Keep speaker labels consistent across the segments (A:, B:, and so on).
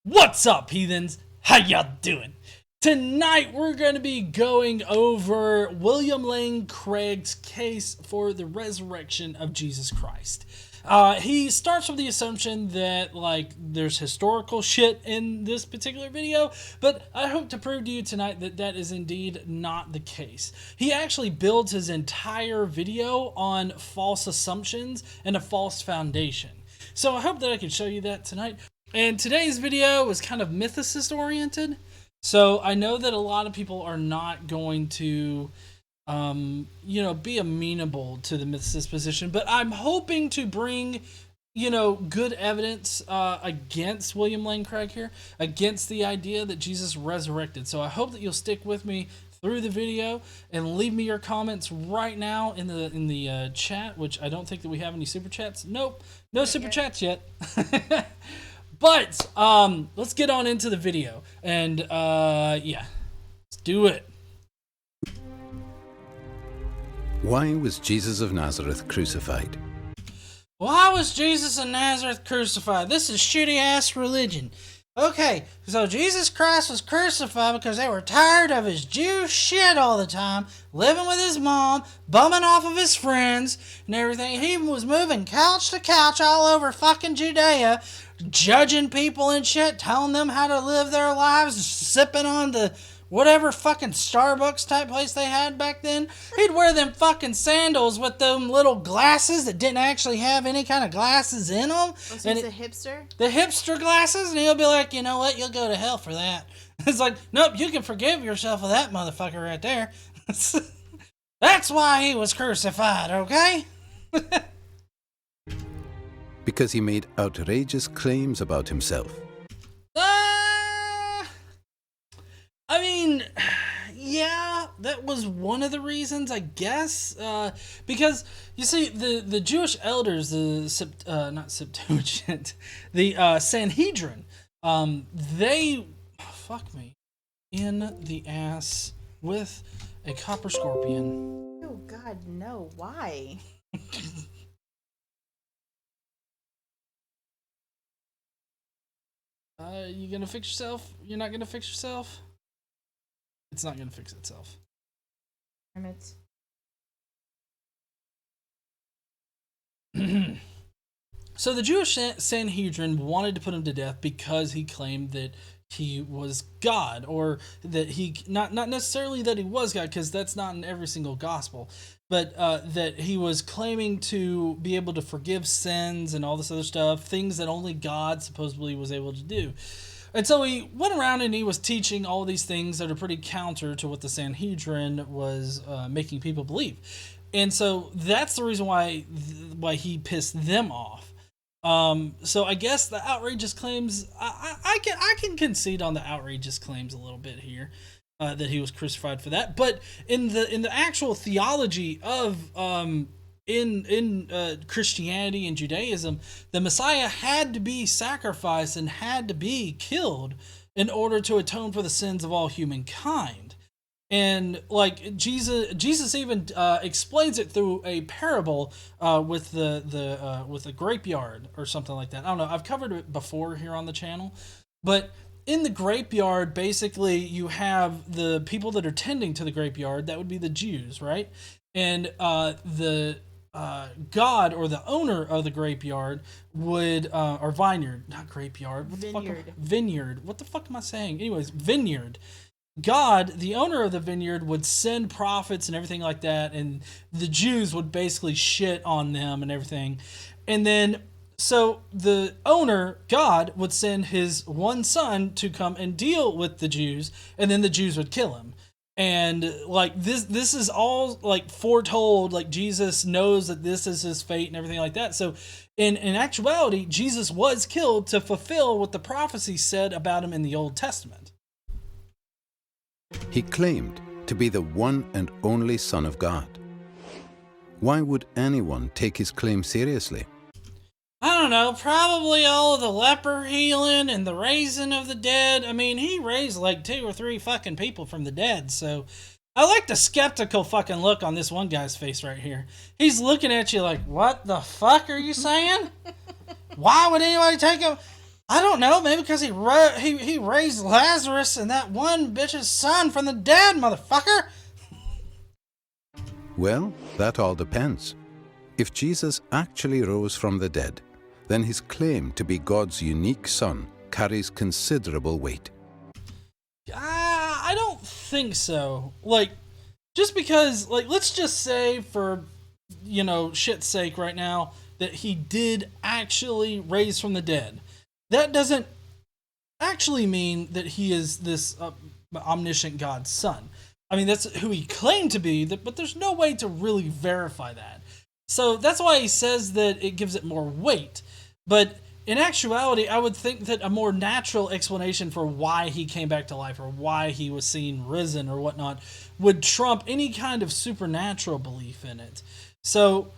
A: What's up, heathens? How y'all doing? Tonight we're going to be going over William Lane Craig's case for the resurrection of Jesus Christ. He starts with the assumption that there's historical shit in this particular video, but I hope to prove to you tonight that that is indeed not the case. He actually builds his entire video on false assumptions and a false foundation. So I hope that I can show you that tonight. And today's video was kind of mythicist oriented. So I know that a lot of people are not going to, be amenable to the mythicist position, but I'm hoping to bring, good evidence against William Lane Craig here, against the idea that Jesus resurrected. So I hope that you'll stick with me through the video and leave me your comments right now in the chat, which I don't think that we have any super chats. Nope, no super chats yet. But let's get on into the video, and let's do it.
B: Why was Jesus of Nazareth crucified?
A: Why was Jesus of Nazareth crucified? This is shitty ass religion. Okay, so Jesus Christ was crucified because they were tired of his Jew shit all the time, living with his mom, bumming off of his friends, and everything. He was moving couch to couch all over fucking Judea, judging people and shit, telling them how to live their lives, sipping on the whatever fucking Starbucks type place they had back then. He'd wear them fucking sandals with them little glasses that didn't actually have any kind of glasses in them.
C: Oh, so he's a hipster?
A: The hipster glasses, and he'll be like, you know what, you'll go to hell for that. It's like, nope, you can forgive yourself of that motherfucker right there. That's why he was crucified, okay?
B: Because he made outrageous claims about himself.
A: I mean, yeah, that was one of the reasons, I guess. Because, you see, the Jewish elders, not Septuagint, the Sanhedrin, they, fuck me, in the ass with a copper scorpion.
C: Oh, God, no. Why?
A: You gonna fix yourself? You're not gonna fix yourself? It's not gonna fix itself.
C: Hermits.
A: So the Jewish Sanhedrin wanted to put him to death because he claimed that he was God, or that he, not necessarily that he was God, because that's not in every single gospel, but that he was claiming to be able to forgive sins and all this other stuff, things that only God supposedly was able to do. And so he went around and he was teaching all these things that are pretty counter to what the Sanhedrin was making people believe. And so that's the reason why he pissed them off. So I guess the outrageous claims, I can concede on the outrageous claims a little bit here, that he was crucified for that. But in the actual theology of in Christianity and Judaism, the Messiah had to be sacrificed and had to be killed in order to atone for the sins of all humankind. And Jesus even explains it through a parable with the grapeyard or something like that. I don't know. I've covered it before here on the channel, but in the grapeyard, basically you have the people that are tending to the grapeyard. That would be the Jews, right? And the God, or the owner of the grapeyard, would or vineyard, not grapeyard, vineyard. What the fuck am I saying? Anyways, vineyard. God, the owner of the vineyard, would send prophets and everything like that, and the Jews would basically shit on them and everything. And then, so the owner, God, would send his one son to come and deal with the Jews, and then the Jews would kill him. And this is all foretold. Jesus knows that this is his fate and everything like that. So in actuality, Jesus was killed to fulfill what the prophecy said about him in the Old Testament.
B: He claimed to be the one and only Son of God. Why would anyone take his claim seriously?
A: I don't know, probably all of the leper healing and the raising of the dead. I mean, he raised 2 or 3 fucking people from the dead, so I like the skeptical fucking look on this one guy's face right here. He's looking at you like, what the fuck are you saying? Why would anybody take him? I don't know. Maybe because he raised Lazarus and that one bitch's son from the dead, motherfucker.
B: Well, that all depends. If Jesus actually rose from the dead, then his claim to be God's unique son carries considerable weight.
A: I don't think so. Like, just because, like, let's just say for, shit's sake right now, that he did actually raise from the dead. That doesn't actually mean that he is this omniscient God's son. I mean, that's who he claimed to be, but there's no way to really verify that. So that's why he says that it gives it more weight. But in actuality, I would think that a more natural explanation for why he came back to life or why he was seen risen or whatnot would trump any kind of supernatural belief in it. So,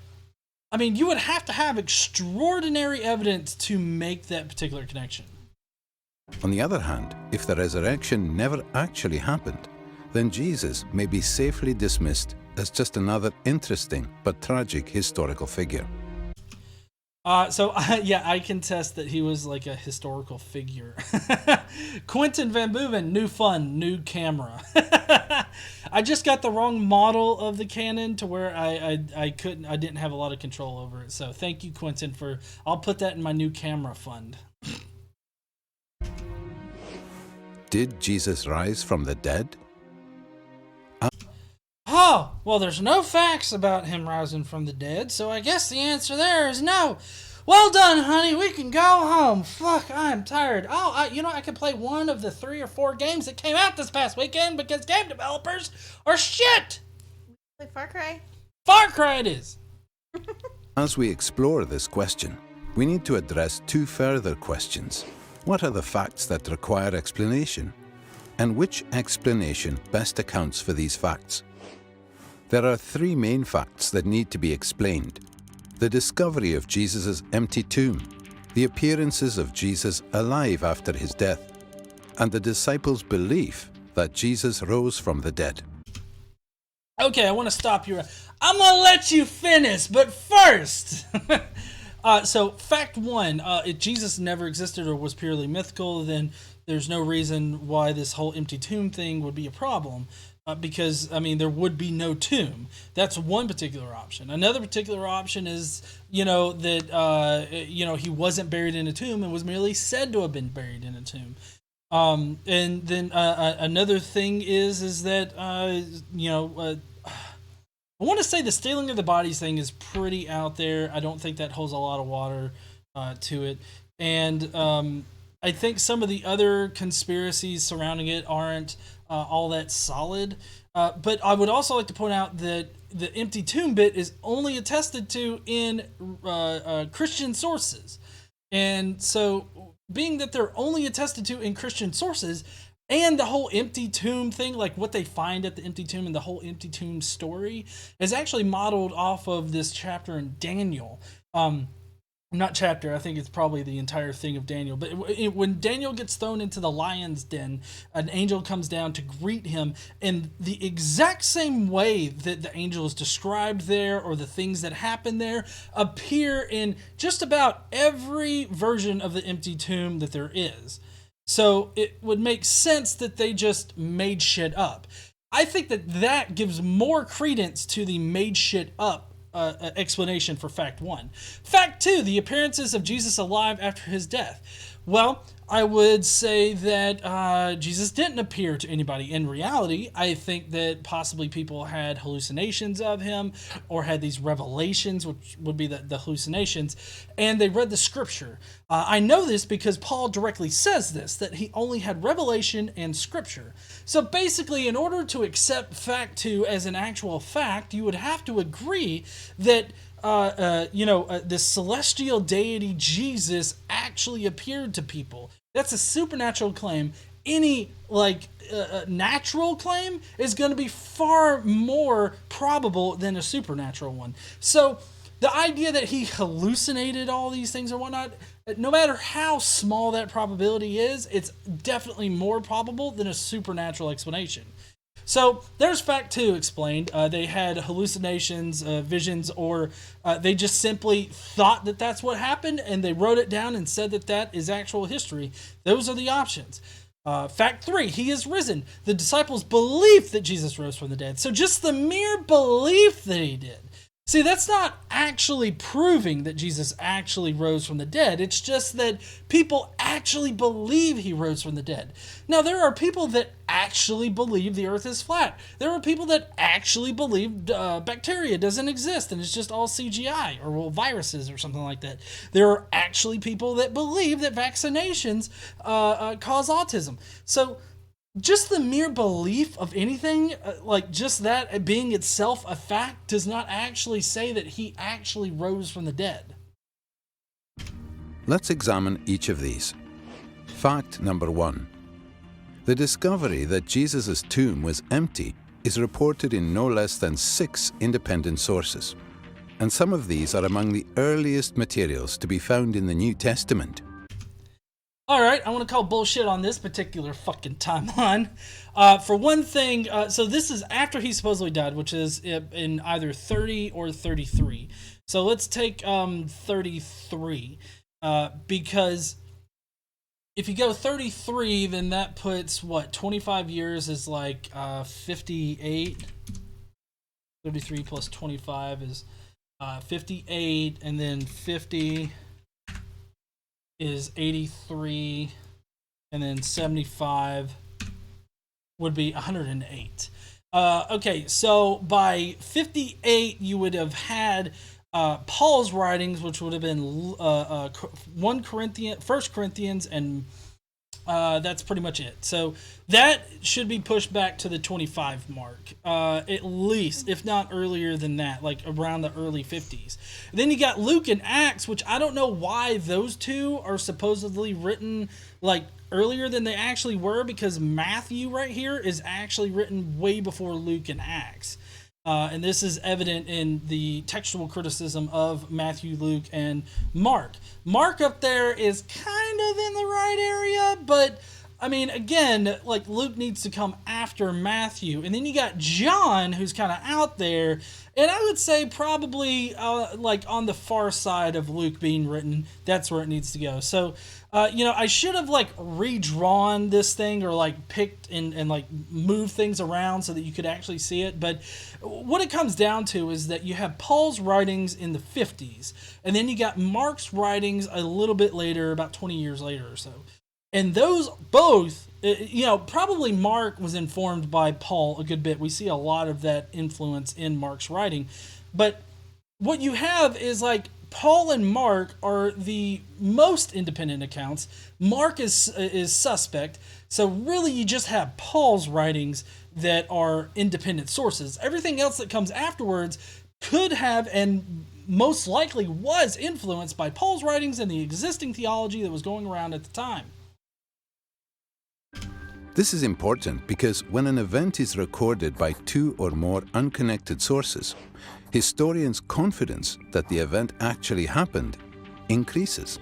A: I mean, you would have to have extraordinary evidence to make that particular connection.
B: On the other hand, if the resurrection never actually happened, then Jesus may be safely dismissed as just another interesting but tragic historical figure.
A: I contest that he was like a historical figure. Quentin Van Boeven, new fun, new camera. I just got the wrong model of the Canon to where I didn't have a lot of control over it. So thank you, Quentin, I'll put that in my new camera fund.
B: Did Jesus rise from the dead?
A: Oh, well, there's no facts about him rising from the dead, so I guess the answer there is no. Well done, honey. We can go home. Fuck, I'm tired. Oh, I can play one of the 3 or 4 games that came out this past weekend because game developers are shit.
C: Play Far Cry?
A: Far Cry it is.
B: As we explore this question, we need to address 2 further questions. What are the facts that require explanation? And which explanation best accounts for these facts? There are 3 main facts that need to be explained. The discovery of Jesus' empty tomb, the appearances of Jesus alive after his death, and the disciples' belief that Jesus rose from the dead.
A: Okay, I want to stop you. I'm going to let you finish, but first... So, fact 1, if Jesus never existed or was purely mythical, then there's no reason why this whole empty tomb thing would be a problem. Because, I mean, there would be no tomb. That's one particular option. Another particular option is, that, he wasn't buried in a tomb and was merely said to have been buried in a tomb. And then another thing is that, I want to say the stealing of the bodies thing is pretty out there. I don't think that holds a lot of water to it. And I think some of the other conspiracies surrounding it aren't all that solid. But I would also like to point out that the empty tomb bit is only attested to in Christian sources. And so, being that they're only attested to in Christian sources, and the whole empty tomb thing, like what they find at the empty tomb and the whole empty tomb story, is actually modeled off of this chapter in Daniel. Not chapter, I think it's probably the entire thing of Daniel. But when Daniel gets thrown into the lion's den, an angel comes down to greet him, and the exact same way that the angel is described there, or the things that happen there, appear in just about every version of the empty tomb that there is. So it would make sense that they just made shit up. I think that gives more credence to the made shit up explanation for fact 1. Fact 2, the appearances of Jesus alive after his death. Well, I would say that Jesus didn't appear to anybody. In reality, I think that possibly people had hallucinations of him, or had these revelations, which would be the hallucinations, and they read the scripture. I know this because Paul directly says this, that he only had revelation and scripture. So basically, in order to accept fact 2 as an actual fact, you would have to agree that the celestial deity Jesus actually appeared to people. That's a supernatural claim. Any natural claim is going to be far more probable than a supernatural one. So the idea that he hallucinated all these things or whatnot, no matter how small that probability is, it's definitely more probable than a supernatural explanation. So there's fact 2 explained. They had hallucinations, visions, or they just simply thought that that's what happened, and they wrote it down and said that that is actual history. Those are the options. Fact 3, he is risen. The disciples believed that Jesus rose from the dead. So just the mere belief that he did. See, that's not actually proving that Jesus actually rose from the dead. It's just that people actually believe he rose from the dead. Now, there are people that actually believe the earth is flat. There are people that actually believe bacteria doesn't exist and it's just all CGI or well, viruses or something like that. There are actually people that believe that vaccinations cause autism. So just the mere belief of anything, like just that being itself a fact, does not actually say that he actually rose from the dead.
B: Let's examine each of these. Fact number 1. The discovery that Jesus' tomb was empty is reported in no less than 6 independent sources. And some of these are among the earliest materials to be found in the New Testament.
A: All right, I want to call bullshit on this particular fucking timeline. For one thing, so this is after he supposedly died, which is in either 30 or 33. So let's take 33, because if you go 33, then that puts, 25 years is like 58. 33 plus 25 is 58, and then 50... is 83, and then 75 would be 108. Okay, so by 58, you would have had Paul's writings, which would have been 1 Corinthians, and that's pretty much it. So that should be pushed back to the 25 mark, at least, if not earlier than that, like around the early 50s. And then you got Luke and Acts, which I don't know why those two are supposedly written like earlier than they actually were, because Matthew right here is actually written way before Luke and Acts. And this is evident in the textual criticism of Matthew, Luke, and Mark. Mark up there is kind of in the right area, but I mean, again, like Luke needs to come after Matthew. And then you got John, who's kind of out there. And I would say probably like on the far side of Luke being written. That's where it needs to go. So, I should have like redrawn this thing or like picked and like moved things around so that you could actually see it. But what it comes down to is that you have Paul's writings in the 50s. And then you got Mark's writings a little bit later, about 20 years later or so. And those both, probably Mark was informed by Paul a good bit. We see a lot of that influence in Mark's writing. But what you have is like Paul and Mark are the most independent accounts. Mark is suspect. So really you just have Paul's writings that are independent sources. Everything else that comes afterwards could have and most likely was influenced by Paul's writings and the existing theology that was going around at the time.
B: This is important because when an event is recorded by 2 or more unconnected sources, historians' confidence that the event actually happened increases.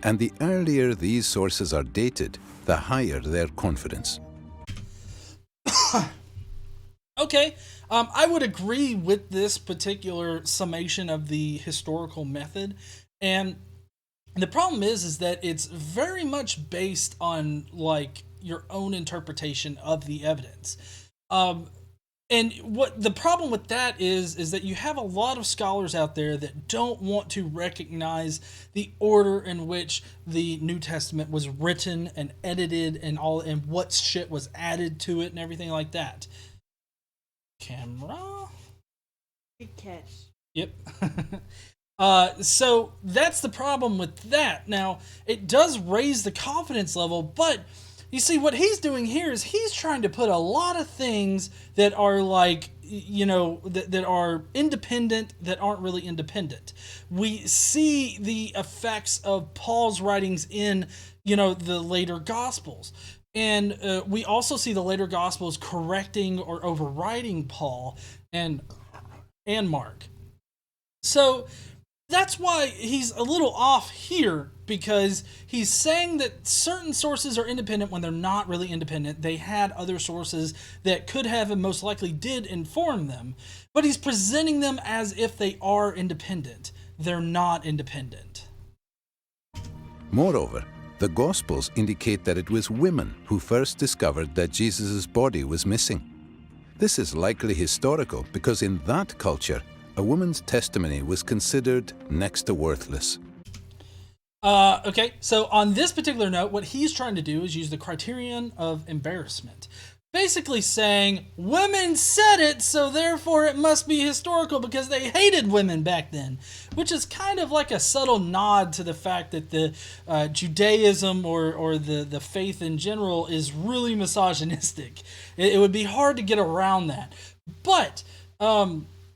B: And the earlier these sources are dated, the higher their confidence.
A: Okay, I would agree with this particular summation of the historical method. And the problem is that it's very much based on like your own interpretation of the evidence. And what the problem with that is that you have a lot of scholars out there that don't want to recognize the order in which the New Testament was written and edited and all, and what shit was added to it and everything like that. Camera?
C: Good catch.
A: Yep. So that's the problem with that. Now, it does raise the confidence level, but you see, what he's doing here is he's trying to put a lot of things that are like, that are independent that aren't really independent. We see the effects of Paul's writings in, the later Gospels. And we also see the later Gospels correcting or overriding Paul and Mark. So That's why he's a little off here, because he's saying that certain sources are independent when they're not really independent. They had other sources that could have and most likely did inform them, but he's presenting them as if they are independent. They're not independent.
B: Moreover, the Gospels indicate that it was women who first discovered that Jesus' body was missing. This is likely historical because in that culture, a woman's testimony was considered next to worthless.
A: Okay, so on this particular note, what he's trying to do is use the criterion of embarrassment. Basically saying, women said it, so therefore it must be historical because they hated women back then. Which is kind of like a subtle nod to the fact that the Judaism or the faith in general is really misogynistic. It would be hard to get around that. But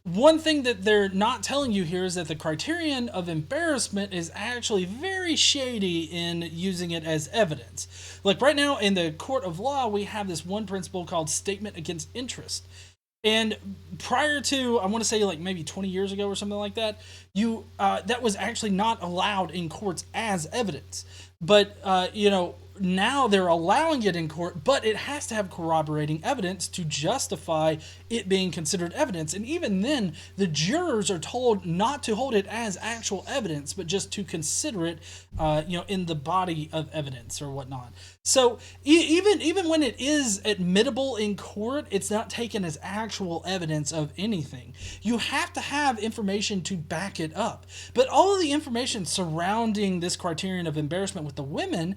A: one thing that they're not telling you here is that the criterion of embarrassment is actually very shady in using it as evidence. Like right now in the court of law, we have this one principle called statement against interest. And prior to, I want to say like maybe 20 years ago or something like that, that was actually not allowed in courts as evidence. But, now they're allowing it in court, but it has to have corroborating evidence to justify it being considered evidence. And even then, the jurors are told not to hold it as actual evidence, but just to consider it, in the body of evidence or whatnot. So even when it is admissible in court, it's not taken as actual evidence of anything. You have to have information to back it up. But all of the information surrounding this criterion of embarrassment with the women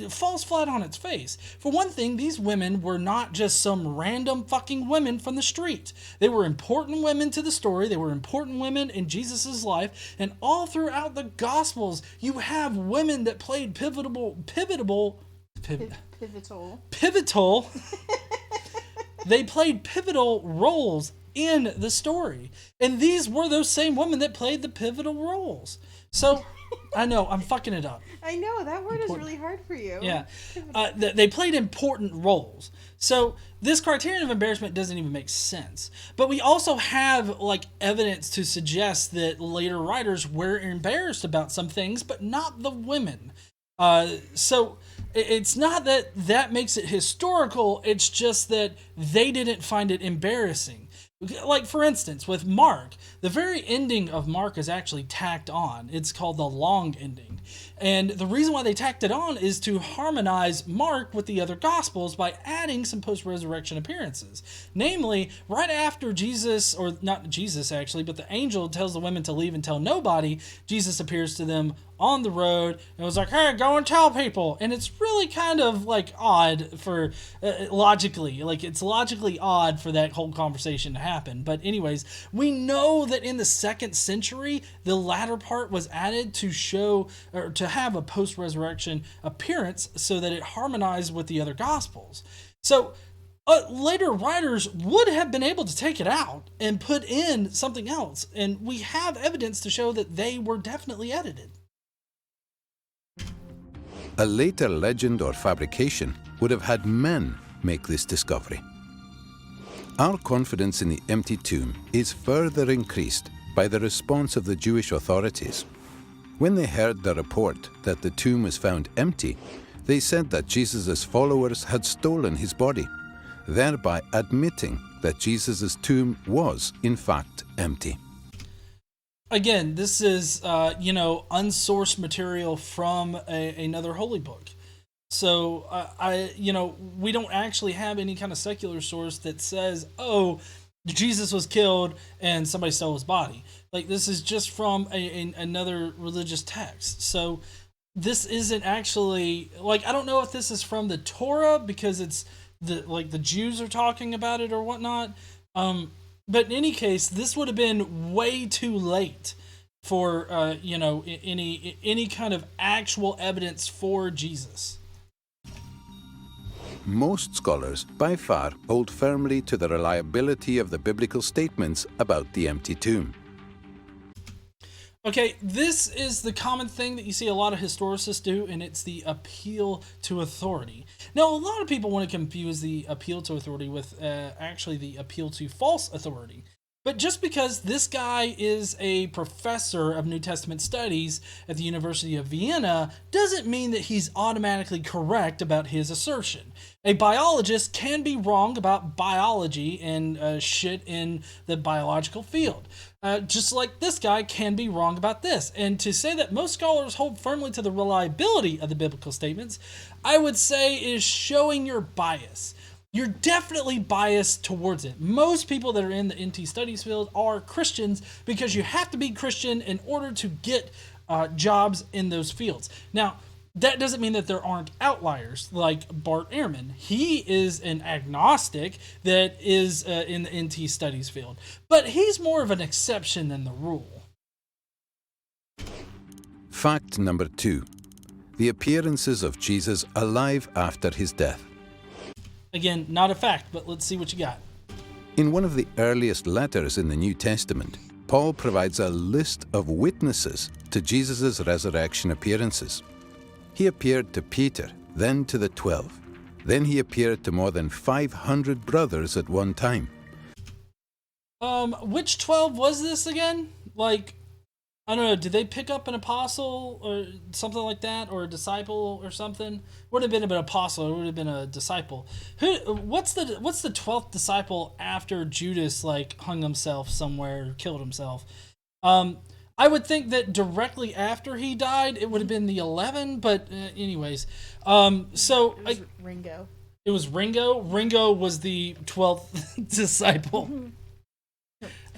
A: falls flat on its face. For one thing, these women were not just some random fucking women from the street. They were important women to the story. They were important women in Jesus's life. And all throughout the Gospels, you have women that played pivotal. They played pivotal roles in the story. And these were those same women that played the pivotal roles. So, I know, I'm fucking it up.
C: I know, that word is really hard for you.
A: Yeah. They played important roles. So, this criterion of embarrassment doesn't even make sense. But we also have, evidence to suggest that later writers were embarrassed about some things, but not the women. So, it's not that makes it historical, it's just that they didn't find it embarrassing. Like, for instance, with Mark, the very ending of Mark is actually tacked on. It's called the long ending. And the reason why they tacked it on is to harmonize Mark with the other Gospels by adding some post-resurrection appearances. Namely, right after Jesus, or not Jesus actually, but the angel tells the women to leave and tell nobody, Jesus appears to them on the road and was like, hey, go and tell people. And it's really kind of odd for logically, it's logically odd for that whole conversation to happen. But anyways, we know that in the 2nd century, the latter part was added to show, or to have a post-resurrection appearance so that it harmonized with the other Gospels. So later writers would have been able to take it out and put in something else. And we have evidence to show that they were definitely edited.
B: A later legend or fabrication would have had men make this discovery. Our confidence in the empty tomb is further increased by the response of the Jewish authorities. When they heard the report that the tomb was found empty, they said that Jesus' followers had stolen his body, thereby admitting that Jesus' tomb was, in fact, empty.
A: Again, this is, unsourced material from another holy book. So, we don't actually have any kind of secular source that says, oh, Jesus was killed and somebody stole his body. This is just from another religious text. So, this isn't actually, I don't know if this is from the Torah because it's the Jews are talking about it or whatnot. But in any case, this would have been way too late for any kind of actual evidence for Jesus.
B: Most scholars, by far, hold firmly to the reliability of the biblical statements about the empty tomb.
A: Okay, this is the common thing that you see a lot of historicists do, and it's the appeal to authority. Now, a lot of people want to confuse the appeal to authority with actually the appeal to false authority. But just because this guy is a professor of New Testament studies at the University of Vienna doesn't mean that he's automatically correct about his assertion. A biologist can be wrong about biology and shit in the biological field. Just like this guy can be wrong about this. And to say that most scholars hold firmly to the reliability of the biblical statements, I would say is showing your bias. You're definitely biased towards it. Most people that are in the NT studies field are Christians because you have to be Christian in order to get jobs in those fields. Now, that doesn't mean that there aren't outliers like Bart Ehrman. He is an agnostic that is in the NT studies field, but he's more of an exception than the rule.
B: Fact number 2. The appearances of Jesus alive after his death.
A: Again, not a fact, but let's see what you got.
B: In one of the earliest letters in the New Testament, Paul provides a list of witnesses to Jesus' resurrection appearances. He appeared to Peter, then to the 12. Then he appeared to more than 500 brothers at one time.
A: Which 12 was this again? Like, I don't know, did they pick up an apostle or something like that, or a disciple or something? Would have been an apostle, it would have been a disciple. What's the 12th disciple after Judas like hung himself somewhere or killed himself? I would think that directly after he died, it would have been the 11, but anyways. So
C: it was Ringo.
A: It was Ringo? Ringo was the 12th disciple.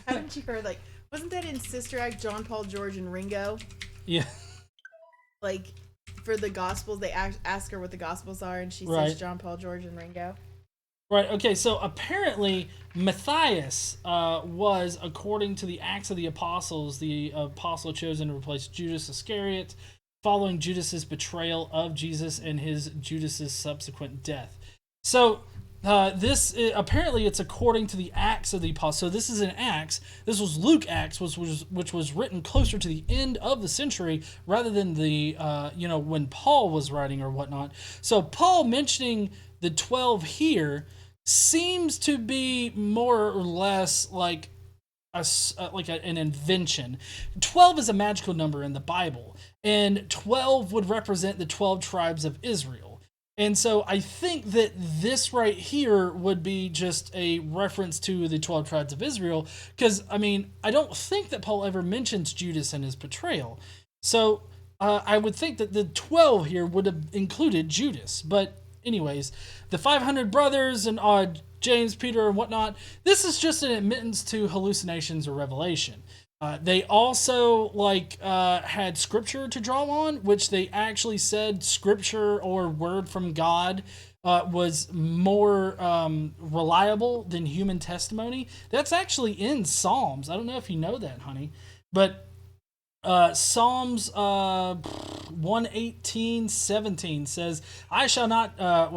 C: Haven't you heard, like, wasn't that in Sister Act, John, Paul, George, and Ringo?
A: Yeah.
C: Like, for the Gospels, they ask her what the Gospels are, and she
A: Right.
C: says John, Paul, George, and Ringo.
A: Right, okay, so apparently Matthias was, according to the Acts of the Apostles, the apostle chosen to replace Judas Iscariot, following Judas's betrayal of Jesus and Judas's subsequent death. So apparently it's according to the Acts of the Apostles. So this is in Acts. This was Luke Acts, which was written closer to the end of the century rather than the when Paul was writing or whatnot. So Paul mentioning the 12 here seems to be more or less like an invention. 12 is a magical number in the Bible, and 12 would represent the 12 tribes of Israel. And so I think that this right here would be just a reference to the 12 tribes of Israel, because, I mean, I don't think that Paul ever mentions Judas and his betrayal. So I would think that the 12 here would have included Judas. But anyways, the 500 brothers and James, Peter, and whatnot, this is just an admittance to hallucinations or revelation. They also had scripture to draw on, which they actually said scripture or word from God was more reliable than human testimony. That's actually in Psalms. I don't know if you know that, honey, but Psalms 118:17 says, "I shall not." That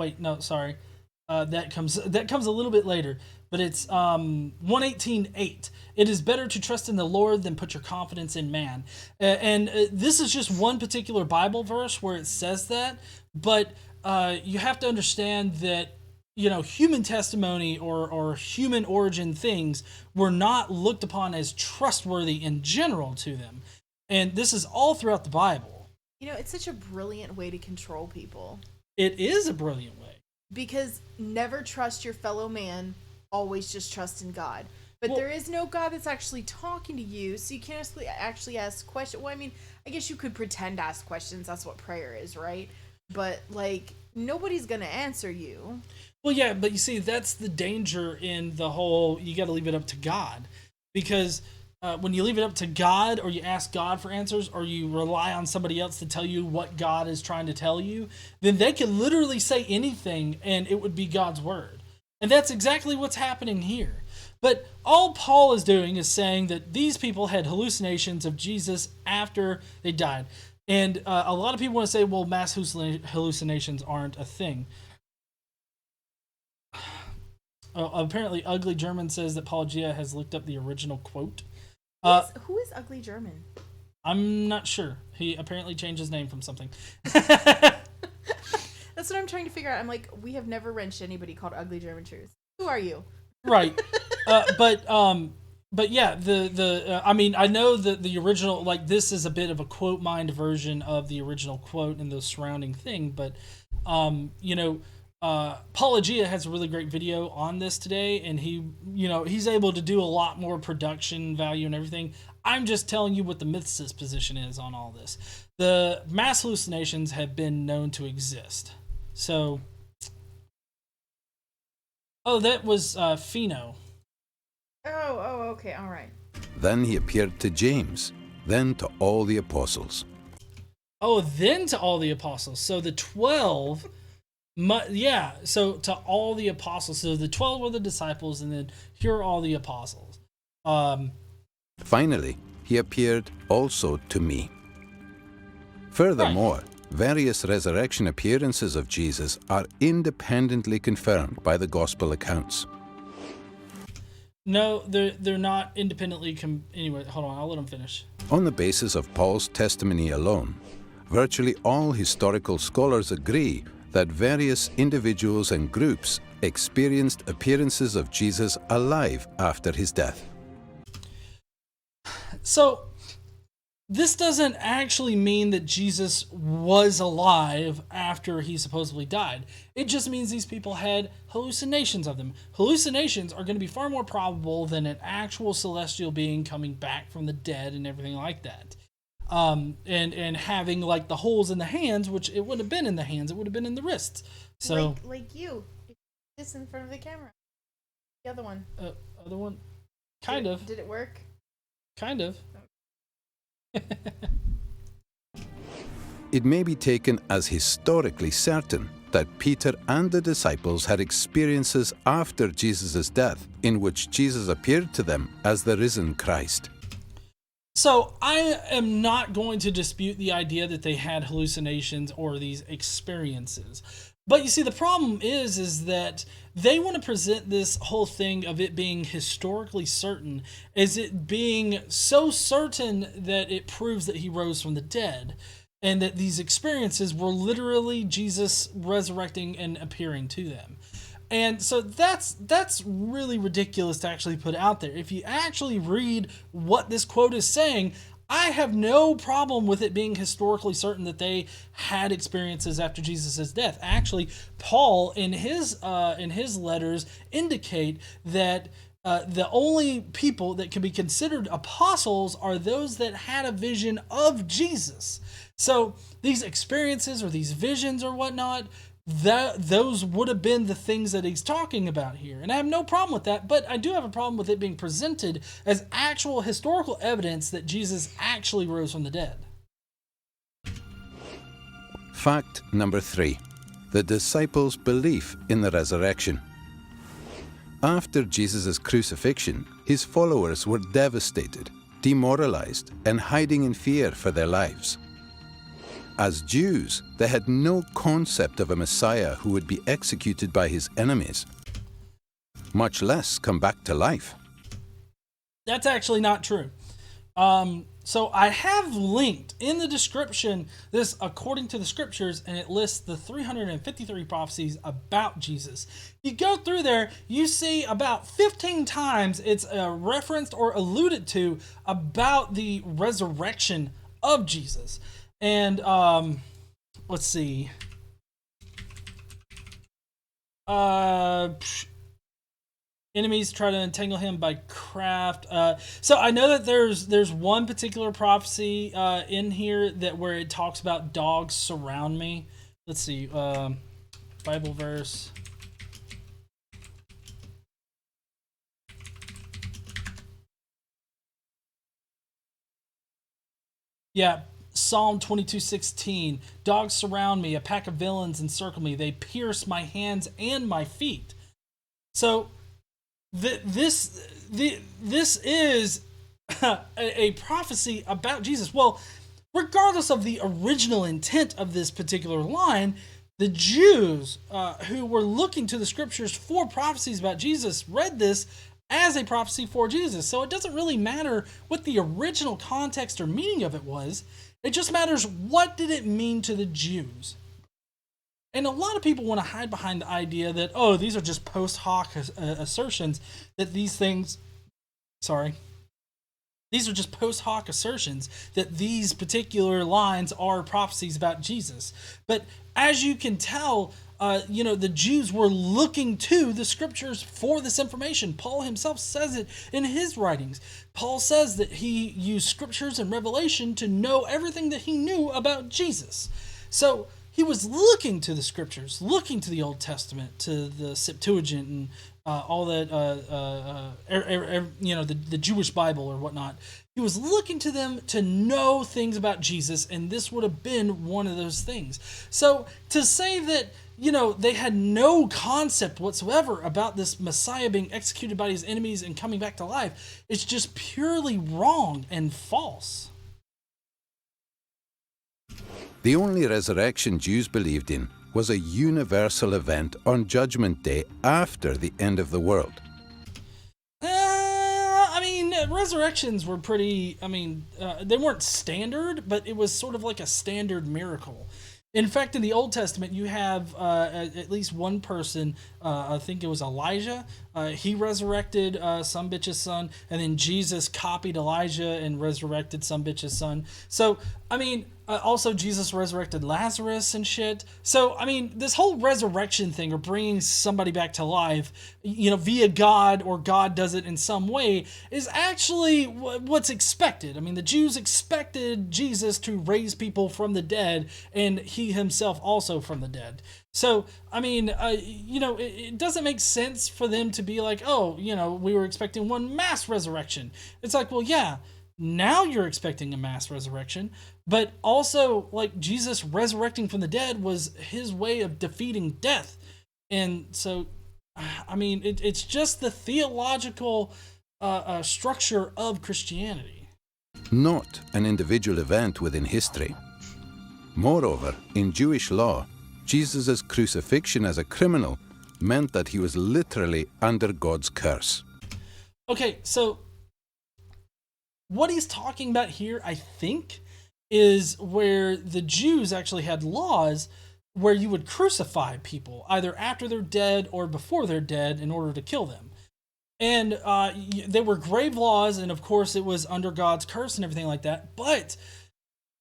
A: comes a little bit later, but it's 118:8. It is better to trust in the Lord than put your confidence in man. And this is just one particular Bible verse where it says that, but you have to understand that human testimony or human origin things were not looked upon as trustworthy in general to them. And this is all throughout the Bible.
C: It's such a brilliant way to control people.
A: It is a brilliant way.
C: Because never trust your fellow man, always just trust in God. But there is no God that's actually talking to you, so you can't actually ask questions. Well, I mean, I guess you could pretend to ask questions. That's what prayer is, right? But, nobody's going to answer you.
A: Well, yeah, but you see, that's the danger in the whole, you got to leave it up to God. Because when you leave it up to God, or you ask God for answers, or you rely on somebody else to tell you what God is trying to tell you, then they can literally say anything and it would be God's word. And that's exactly what's happening here. But all Paul is doing is saying that these people had hallucinations of Jesus after they died. And a lot of people want to say, well, mass hallucinations aren't a thing. Apparently, Ugly German says that Paul Gia has looked up the original quote.
C: Who is Ugly German?
A: I'm not sure. He apparently changed his name from something.
C: That's what I'm trying to figure out. I'm like, we have never wrenched anybody called Ugly German Truth. Who are you?
A: Right. But but yeah, I mean, I know that the original, like, this is a bit of a quote mined version of the original quote and the surrounding thing, but you know, Apologia has a really great video on this today, and he's able to do a lot more production value and everything. I'm just telling you what the mythicist position is on all this. The mass hallucinations have been known to exist. So, oh, that was Pheno.
C: Okay, all right.
B: Then he appeared to James, then to all the apostles.
A: Oh, then to all the apostles. So the 12, so to all the apostles. So the 12 were the disciples, and then here are all the apostles.
B: Finally, he appeared also to me. Furthermore, various resurrection appearances of Jesus are independently confirmed by the gospel accounts.
A: No, they're not independently. Anyway, hold on, I'll let them finish.
B: On the basis of Paul's testimony alone, virtually all historical scholars agree that various individuals and groups experienced appearances of Jesus alive after his death.
A: So, this doesn't actually mean that Jesus was alive after he supposedly died. It just means these people had hallucinations of them. Hallucinations are going to be far more probable than an actual celestial being coming back from the dead and everything like that. And having like the holes in the hands, which it wouldn't have been in the hands, it would have been in the wrists. So
C: like you, this in front of the camera. The other one.
A: Other one, kind of.
C: Did it work?
A: Kind of.
B: It may be taken as historically certain that Peter and the disciples had experiences after Jesus' death in which Jesus appeared to them as the risen Christ.
A: So I am not going to dispute the idea that they had hallucinations or these experiences. But you see, the problem is that they want to present this whole thing of it being historically certain as it being so certain that it proves that he rose from the dead, and that these experiences were literally Jesus resurrecting and appearing to them. And so that's really ridiculous to actually put out there. If you actually read what this quote is saying, I have no problem with it being historically certain that they had experiences after Jesus' death. Actually, Paul in his letters indicate that the only people that can be considered apostles are those that had a vision of Jesus. So these experiences or these visions or whatnot, those would have been the things that he's talking about here. And I have no problem with that, but I do have a problem with it being presented as actual historical evidence that Jesus actually rose from the dead.
B: Fact number 3. The disciples' belief in the resurrection. After Jesus' crucifixion, his followers were devastated, demoralized, and hiding in fear for their lives. As Jews, they had no concept of a Messiah who would be executed by his enemies, much less come back to life.
A: That's actually not true. So I have linked in the description this according to the scriptures, and it lists the 353 prophecies about Jesus. You go through there, you see about 15 times it's referenced or alluded to about the resurrection of Jesus. And let's see. Enemies try to entangle him by craft. So I know that there's one particular prophecy in here that where it talks about dogs surround me. Let's see. Bible verse. Yeah. Psalm 22:16. Dogs surround me, a pack of villains encircle me. They pierce my hands and my feet. So this is a prophecy about Jesus. Well, regardless of the original intent of this particular line, the Jews who were looking to the scriptures for prophecies about Jesus read this as a prophecy for Jesus. So it doesn't really matter what the original context or meaning of it was. It just matters what did it mean to the Jews. And a lot of people want to hide behind the idea that, oh, these are just post hoc assertions, that these things Sorry. These are just post hoc assertions that these particular lines are prophecies about Jesus. But as you can tell, the Jews were looking to the scriptures for this information. Paul himself says it in his writings. Paul says that he used scriptures and revelation to know everything that he knew about Jesus. So he was looking to the scriptures, looking to the Old Testament, to the Septuagint and all that, the Jewish Bible or whatnot. He was looking to them to know things about Jesus, and this would have been one of those things. So to say that, they had no concept whatsoever about this Messiah being executed by his enemies and coming back to life is just purely wrong and false.
B: The only resurrection Jews believed in was a universal event on Judgment Day after the end of the world.
A: Resurrections were pretty, they weren't standard, but it was sort of like a standard miracle. In fact, in the Old Testament, you have at least one person, I think it was Elijah, he resurrected some bitch's son, and then Jesus copied Elijah and resurrected some bitch's son. So, also Jesus resurrected Lazarus and shit. So, this whole resurrection thing, or bringing somebody back to life, via God, or God does it in some way, is actually what's expected. The Jews expected Jesus to raise people from the dead, and he himself also from the dead. So, it doesn't make sense for them to be like, we were expecting one mass resurrection. It's like, well, yeah, now you're expecting a mass resurrection, but also, like, Jesus resurrecting from the dead was his way of defeating death. And so, it's just the theological structure of Christianity.
B: Not an individual event within history. Moreover, in Jewish law, Jesus' crucifixion as a criminal meant that he was literally under God's curse.
A: Okay, so what he's talking about here, I think, is where the Jews actually had laws where you would crucify people, either after they're dead or before they're dead, in order to kill them. And they were grave laws, and of course it was under God's curse and everything like that. But,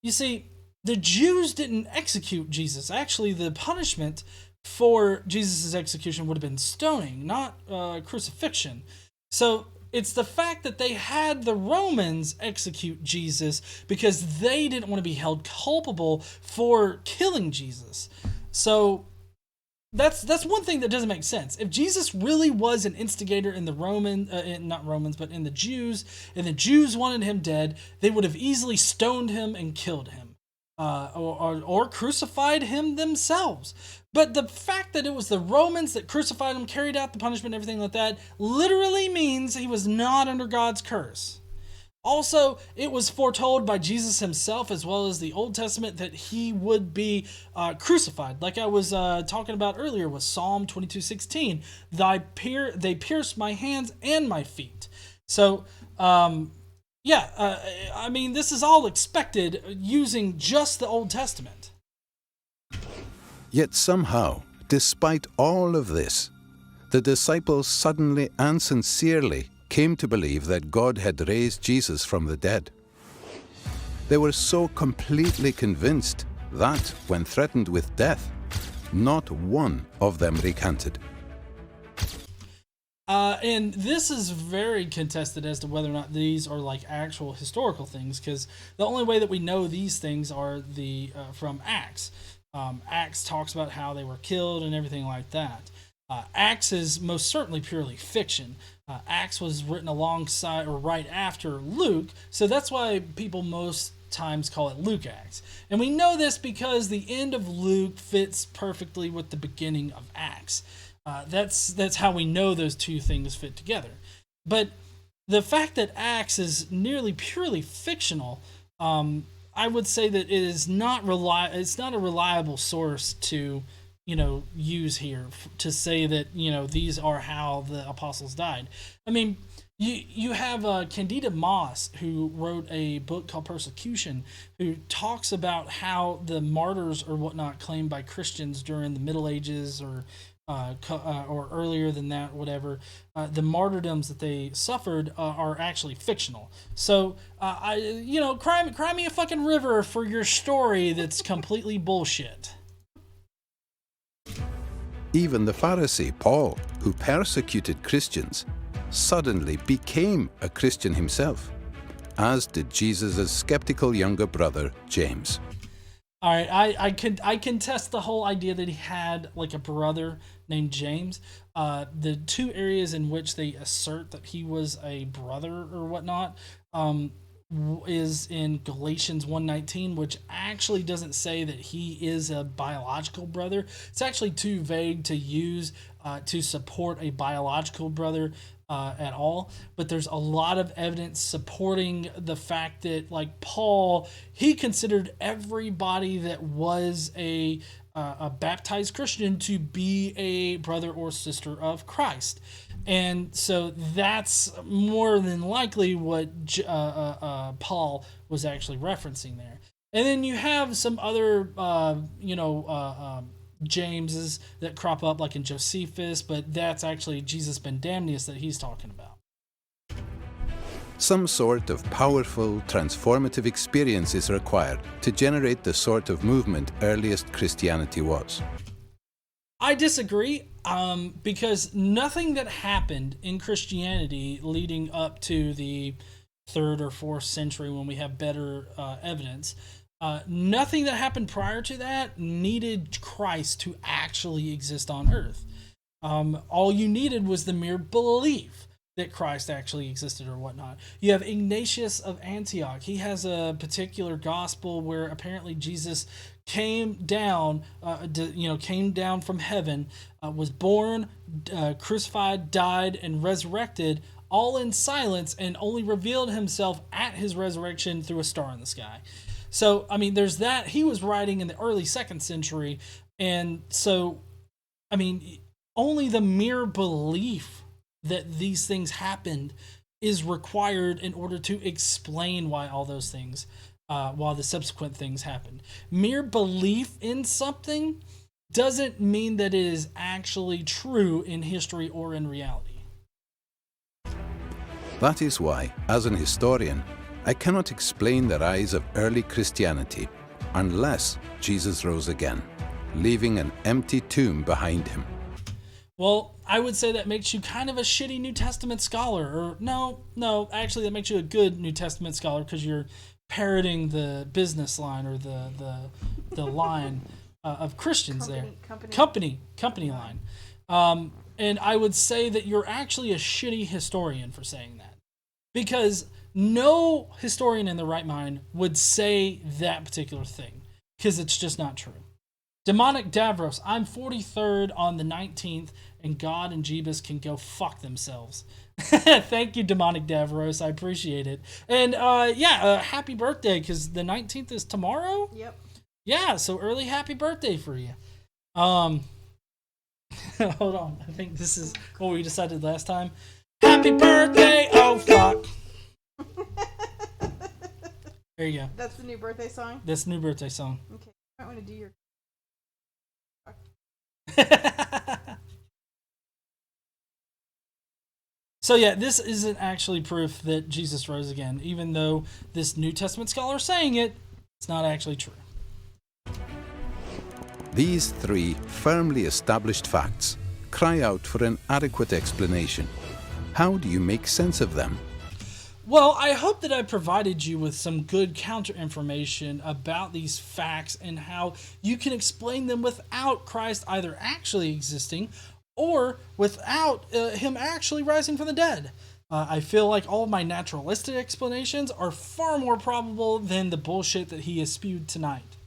A: you see, the Jews didn't execute Jesus. Actually, the punishment for Jesus' execution would have been stoning, not crucifixion. So it's the fact that they had the Romans execute Jesus because they didn't want to be held culpable for killing Jesus. So that's one thing that doesn't make sense. If Jesus really was an instigator in the in the Jews, and the Jews wanted him dead, they would have easily stoned him and killed him. Or crucified him themselves. But the fact that it was the Romans that crucified him, carried out the punishment, everything like that, literally means he was not under God's curse. Also, it was foretold by Jesus himself, as well as the Old Testament, that he would be crucified. Like I was talking about earlier with Psalm 22:16, they pierced my hands and my feet. So, this is all expected using just the Old Testament.
B: Yet somehow, despite all of this, the disciples suddenly and sincerely came to believe that God had raised Jesus from the dead. They were so completely convinced that, when threatened with death, not one of them recanted.
A: And this is very contested as to whether or not these are like actual historical things, because the only way that we know these things are from Acts. Acts talks about how they were killed and everything like that. Acts is most certainly purely fiction. Acts was written alongside or right after Luke, so that's why people most times call it Luke Acts. And we know this because the end of Luke fits perfectly with the beginning of Acts. That's how we know those two things fit together. But the fact that Acts is nearly purely fictional, I would say that it is it's not a reliable source to use here to say that these are how the apostles died. You have Candida Moss, who wrote a book called Persecution, who talks about how the martyrs or whatnot claimed by Christians during the Middle Ages or or earlier than that, whatever, the martyrdoms that they suffered are actually fictional. So, cry me a fucking river for your story that's completely bullshit.
B: Even the Pharisee Paul, who persecuted Christians, suddenly became a Christian himself, as did Jesus' skeptical younger brother, James.
A: All right, I can test the whole idea that he had like a brother named James. The two areas in which they assert that he was a brother or whatnot is in Galatians 1:19, which actually doesn't say that he is a biological brother. It's actually too vague to use to support a biological brother at all, but there's a lot of evidence supporting the fact that, like, Paul, he considered everybody that was a baptized Christian to be a brother or sister of Christ. And so that's more than likely what Paul was actually referencing there. And then you have some other, Jameses that crop up, like in Josephus, but that's actually Jesus Ben Damnius that he's talking about.
B: Some sort of powerful, transformative experience is required to generate the sort of movement earliest Christianity was.
A: I disagree, because nothing that happened in Christianity leading up to the 3rd or 4th century, when we have better evidence, nothing that happened prior to that needed Christ to actually exist on earth. All you needed was the mere belief that Christ actually existed or whatnot. You have Ignatius of Antioch. He has a particular gospel where apparently Jesus came down from heaven, was born, crucified, died, and resurrected, all in silence, and only revealed himself at his resurrection through a star in the sky. So, I mean, there's that. He was writing in the early 2nd century, and so, I mean, only the mere belief that these things happened is required in order to explain why all those things, while the subsequent things happened. Mere belief in something doesn't mean that it is actually true in history or in reality.
B: That is why, as an historian, I cannot explain the rise of early Christianity unless Jesus rose again, leaving an empty tomb behind him.
A: Well, I would say that makes you kind of a shitty New Testament scholar. Or no, actually that makes you a good New Testament scholar, because you're parroting the business line, or the line of Christians company line. And I would say that you're actually a shitty historian for saying that, because no historian in their right mind would say that particular thing, because it's just not true. Demonic Davros, I'm 43rd on the 19th, and God and Jeebus can go fuck themselves. Thank you, Demonic Davros. I appreciate it. And happy birthday, because the 19th is tomorrow?
C: Yep.
A: Yeah, so early happy birthday for you. Hold on. I think this is what we decided last time. Happy birthday! Oh, fuck. There you go.
C: That's the new birthday song?
A: That's the new birthday song.
C: Okay. I might want to do your...
A: So yeah, this isn't actually proof that Jesus rose again, even though this New Testament scholar is saying it. It's not actually true.
B: These 3 firmly established facts cry out for an adequate explanation. How do you make sense of them?
A: Well, I hope that I provided you with some good counter information about these facts and how you can explain them without Christ either actually existing or without him actually rising from the dead. I feel like all of my naturalistic explanations are far more probable than the bullshit that he has spewed tonight.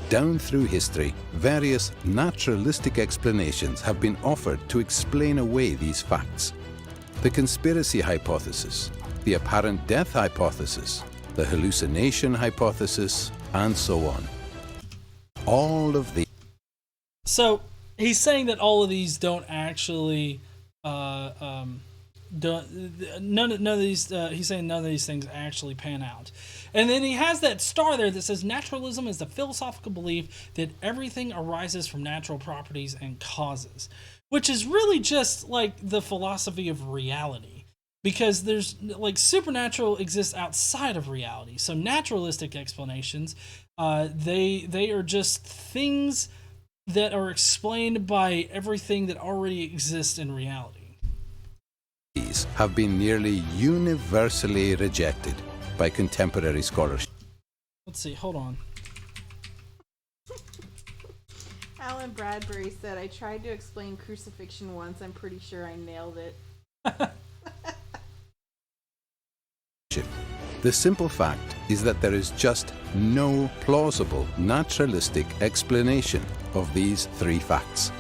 B: Down through history, various naturalistic explanations have been offered to explain away these facts. The conspiracy hypothesis, the apparent death hypothesis, the hallucination hypothesis, and so on. All of these.
A: So he's saying that all of these don't actually none of these. He's saying none of these things actually pan out. And then he has that star there that says naturalism is the philosophical belief that everything arises from natural properties and causes, which is really just like the philosophy of reality, because there's like supernatural exists outside of reality. So naturalistic explanations, they are just things that are explained by everything that already exists in reality.
B: These have been nearly universally rejected by contemporary scholarship.
A: Let's see, hold on.
C: Alan Bradbury said, I tried to explain crucifixion once. I'm pretty sure I nailed it.
B: The simple fact is that there is just no plausible naturalistic explanation of these three facts.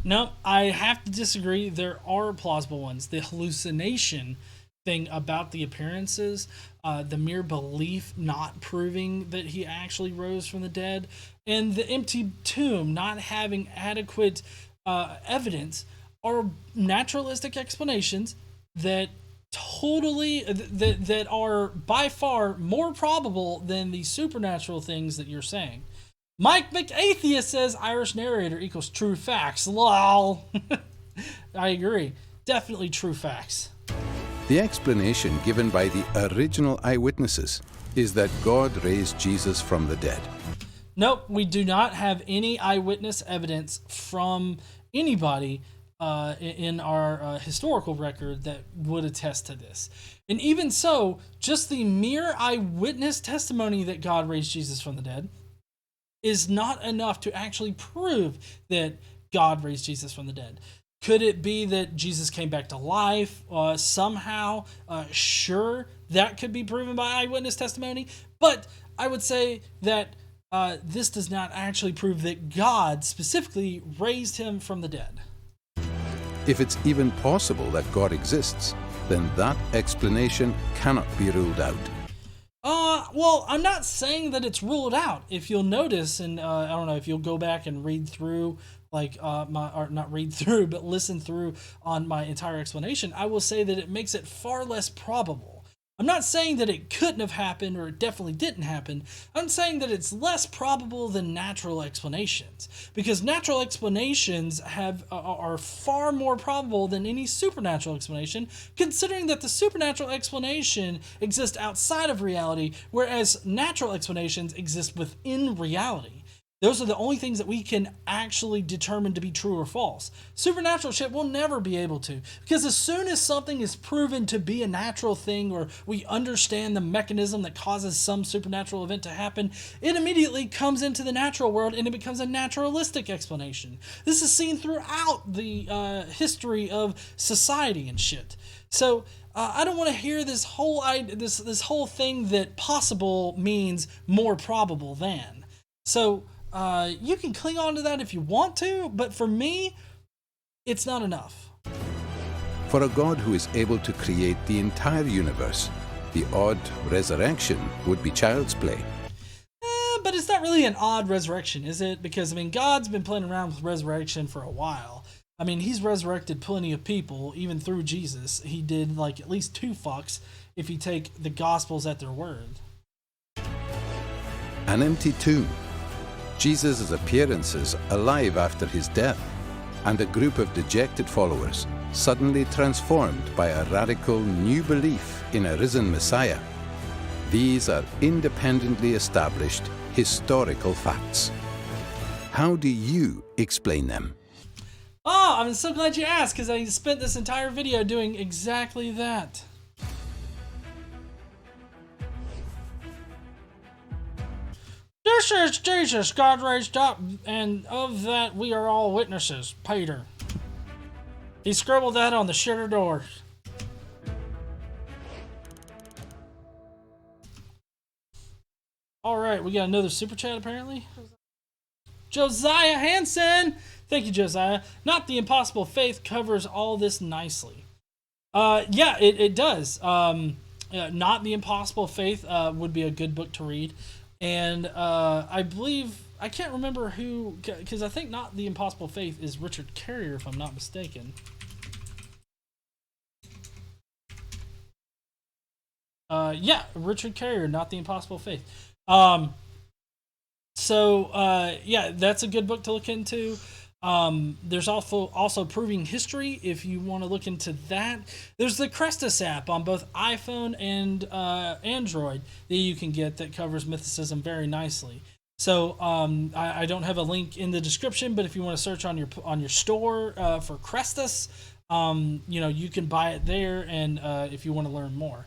A: No, I have to disagree. There are plausible ones. The hallucination thing about the appearances, the mere belief not proving that he actually rose from the dead, and the empty tomb not having adequate evidence are naturalistic explanations that that are by far more probable than the supernatural things that you're saying. Mike McAtheist says Irish narrator equals true facts. Lol. I agree. Definitely true facts.
B: The explanation given by the original eyewitnesses is that God raised Jesus from the dead.
A: Nope, we do not have any eyewitness evidence from anybody in our historical record that would attest to this. And even so, just the mere eyewitness testimony that God raised Jesus from the dead is not enough to actually prove that God raised Jesus from the dead. Could it be that Jesus came back to life somehow? Sure, that could be proven by eyewitness testimony. But I would say that this does not actually prove that God specifically raised him from the dead.
B: If it's even possible that God exists, then that explanation cannot be ruled out.
A: Well, I'm not saying that it's ruled out. If you'll notice, and I don't know if you'll go back and read through, like or not read through, but listen through on my entire explanation, I will say that it makes it far less probable. I'm not saying that it couldn't have happened or it definitely didn't happen. I'm saying that it's less probable than natural explanations, because natural explanations are far more probable than any supernatural explanation, considering that the supernatural explanation exists outside of reality, whereas natural explanations exist within reality. Those are the only things that we can actually determine to be true or false. Supernatural shit we'll never be able to. Because as soon as something is proven to be a natural thing, or we understand the mechanism that causes some supernatural event to happen, it immediately comes into the natural world and it becomes a naturalistic explanation. This is seen throughout the history of society and shit. So I don't want to hear this whole thing that possible means more probable than. So you can cling on to that if you want to, but for me, it's not enough.
B: For a God who is able to create the entire universe, the odd resurrection would be child's play.
A: But it's not really an odd resurrection, is it? Because, I mean, God's been playing around with resurrection for a while. I mean, he's resurrected plenty of people, even through Jesus. He did, like, at least 2 fucks if you take the Gospels at their word.
B: An empty tomb, Jesus' appearances alive after his death, and a group of dejected followers suddenly transformed by a radical new belief in a risen Messiah. These are independently established historical facts. How do you explain them?
A: Oh, I'm so glad you asked, because I spent this entire video doing exactly that. This is Jesus, God raised up, and of that we are all witnesses. Peter. He scribbled that on the shitter door. Alright, we got another super chat apparently. Josiah Hansen! Thank you, Josiah. Not the Impossible Faith covers all this nicely. Yeah, it does. Not the Impossible Faith would be a good book to read. And I believe, I can't remember who, because I think Not the Impossible Faith is Richard Carrier, if I'm not mistaken. Yeah, Richard Carrier, Not the Impossible Faith. Yeah, that's a good book to look into. There's also Proving History if you want to look into that. There's the Crestus app on both iPhone and Android that you can get that covers mythicism very nicely. So I don't have a link in the description, but if you want to search on your store for Crestus, you can buy it there, and if you want to learn more.